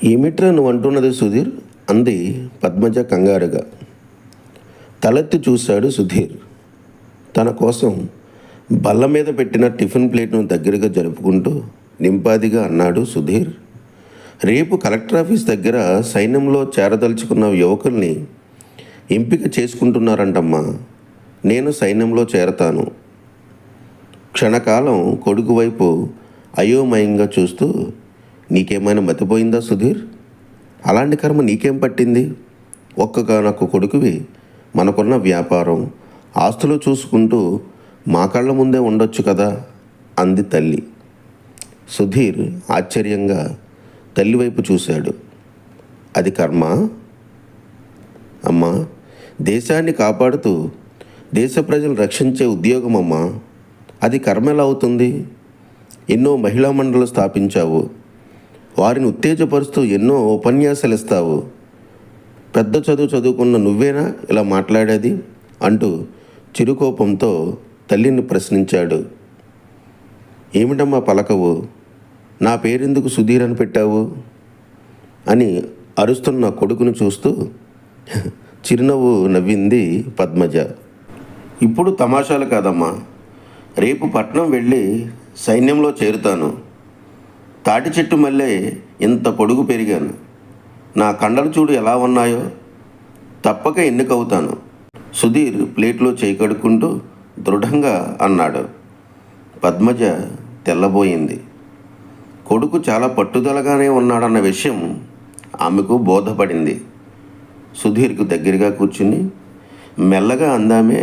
ఏమిట్రా నువ్వు అంటున్నది సుధీర్ అంది పద్మజ కంగారుగా. తలెత్తి చూశాడు సుధీర్. తన కోసం బల్ల మీద పెట్టిన టిఫిన్ ప్లేట్ను దగ్గరగా జరుపుకుంటూ నింపాదిగా అన్నాడు సుధీర్. రేపు కలెక్టర్ ఆఫీస్ దగ్గర సైన్యంలో చేరదలుచుకున్న యువకుల్ని ఎంపిక చేసుకుంటున్నారంటమ్మా. నేను సైన్యంలో చేరతాను. క్షణకాలం కొడుకు వైపు అయోమయంగా చూస్తూ, నీకేమైనా మతిపోయిందా సుధీర్? అలాంటి కర్మ నీకేం పట్టింది? ఒక్కగానొక్క కొడుకువి, మనకున్న వ్యాపారం ఆస్తులు చూసుకుంటూ మా కళ్ళ ముందే ఉండొచ్చు కదా అంది తల్లి. సుధీర్ ఆశ్చర్యంగా తల్లి వైపు చూశాడు. అది కర్మ అమ్మా, దేశాన్ని కాపాడుతూ దేశ ప్రజలు రక్షించే ఉద్యోగం అమ్మా. అది కర్మ ఎలా అవుతుంది? ఎన్నో మహిళా మండళ్ళు స్థాపించావు, వారిని ఉత్తేజపరుస్తూ ఎన్నో ఉపన్యాసాలు ఇస్తావు. పెద్ద చదువుకున్న నువ్వేనా ఇలా మాట్లాడేది అంటూ చిరుకోపంతో తల్లిని ప్రశ్నించాడు. ఏమిటమ్మా పలకవు? నా పేరెందుకు సుధీర్ అని పెట్టావు అని అరుస్తున్న కొడుకును చూస్తూ చిరునవ్వు నవ్వింది పద్మజ. ఇప్పుడు తమాషాలు కాదమ్మా, రేపు పట్నం వెళ్ళి సైన్యంలో చేరుతాను. తాటి చెట్టు మళ్ళీ ఇంత పొడుగు పెరిగాను. నా కండలు చూడు ఎలా ఉన్నాయో. తప్పక ఎన్నికవుతాను. సుధీర్ ప్లేట్లో చేయి కడుక్కుంటూ దృఢంగా అన్నాడు. పద్మజ తెల్లబోయింది. కొడుకు చాలా పట్టుదలగానే ఉన్నాడన్న విషయం ఆమెకు బోధపడింది. సుధీర్కు దగ్గరగా కూర్చుని మెల్లగా అందామే,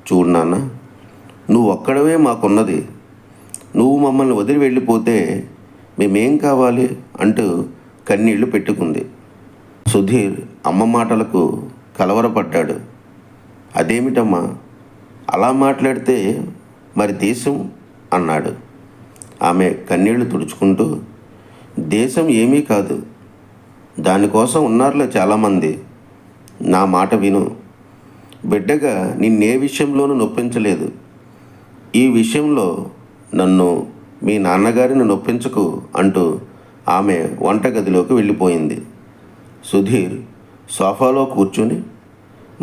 చూడు నాన్న, నువ్వు ఒక్కడవే మాకున్నది. నువ్వు మమ్మల్ని వదిలి వెళ్ళిపోతే మేమేం కావాలి అంటూ కన్నీళ్లు పెట్టుకుంది. సుధీర్ అమ్మ మాటలకు కలవరపడ్డాడు. అదేమిటమ్మా అలా మాట్లాడితే మరి దేశం అన్నాడు. ఆమె కన్నీళ్లు తుడుచుకుంటూ, దేశం ఏమీ కాదు, దానికోసం ఉన్నారులే చాలామంది. నా మాట విను. బిడ్డగా నిన్నే విషయంలోనూ నొప్పించలేదు. ఈ విషయంలో నన్ను, మీ నాన్నగారిని నొప్పించకు అంటూ ఆమె వంటగదిలోకి వెళ్ళిపోయింది. సుధీర్ సోఫాలో కూర్చుని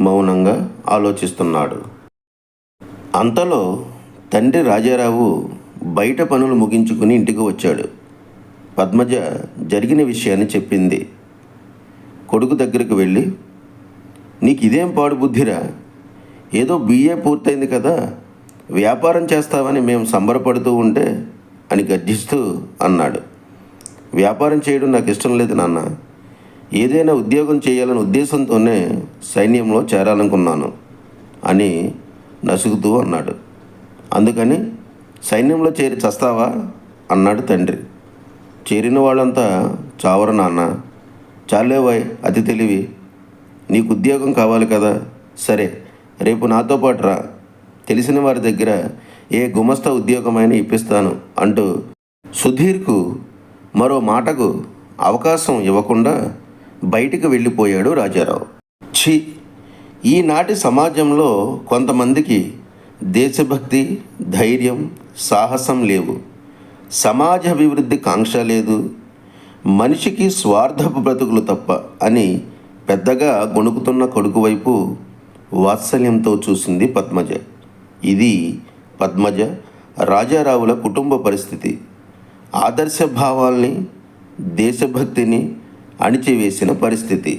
మౌనంగా ఆలోచిస్తున్నాడు. అంతలో తండ్రి రాజారావు బయట పనులు ముగించుకుని ఇంటికి వచ్చాడు. పద్మజ జరిగిన విషయాన్ని చెప్పింది. కొడుకు దగ్గరికి వెళ్ళి, నీకు ఇదేం పాడు బుద్ధిరా? ఏదో బిఏ పూర్తయింది కదా, వ్యాపారం చేస్తావని మేము సంబరపడుతూ ఉంటే అని గర్జిస్తూ అన్నాడు. వ్యాపారం చేయడం నాకు ఇష్టం లేదు నాన్న. ఏదైనా ఉద్యోగం చేయాలనే ఉద్దేశంతోనే సైన్యంలో చేరాలనుకున్నాను అని నసుగుతూ అన్నాడు. అందుకని సైన్యంలో చేరి చస్తావా అన్నాడు తండ్రి. చేరిన వాళ్ళంతా చావరు నాన్న. చాలేవాయ్ అతి తెలివి. నీకు ఉద్యోగం కావాలి కదా, సరే రేపు నాతో పాటు రా. తెలిసిన వారి దగ్గర ఏ గుమస్తా ఉద్యోగమైనా ఇప్పిస్తాను అంటూ సుధీర్కు మరో మాటకు అవకాశం ఇవ్వకుండా బయటికి వెళ్ళిపోయాడు రాజారావు. ఛీ, ఈనాటి సమాజంలో కొంతమందికి దేశభక్తి, ధైర్యం, సాహసం లేవు. సమాజ అభివృద్ధి కాంక్ష లేదు. మనిషికి స్వార్థపు బ్రతుకులు తప్ప అని పెద్దగా గొణుకుతున్న కొడుకు వైపు వాత్సల్యంతో చూసింది పద్మజ. ఇది పద్మజ, రాజారావుల కుటుంబ పరిస్థితి. ఆదర్శ భావాల్ని, దేశభక్తిని అణిచివేసిన పరిస్థితి.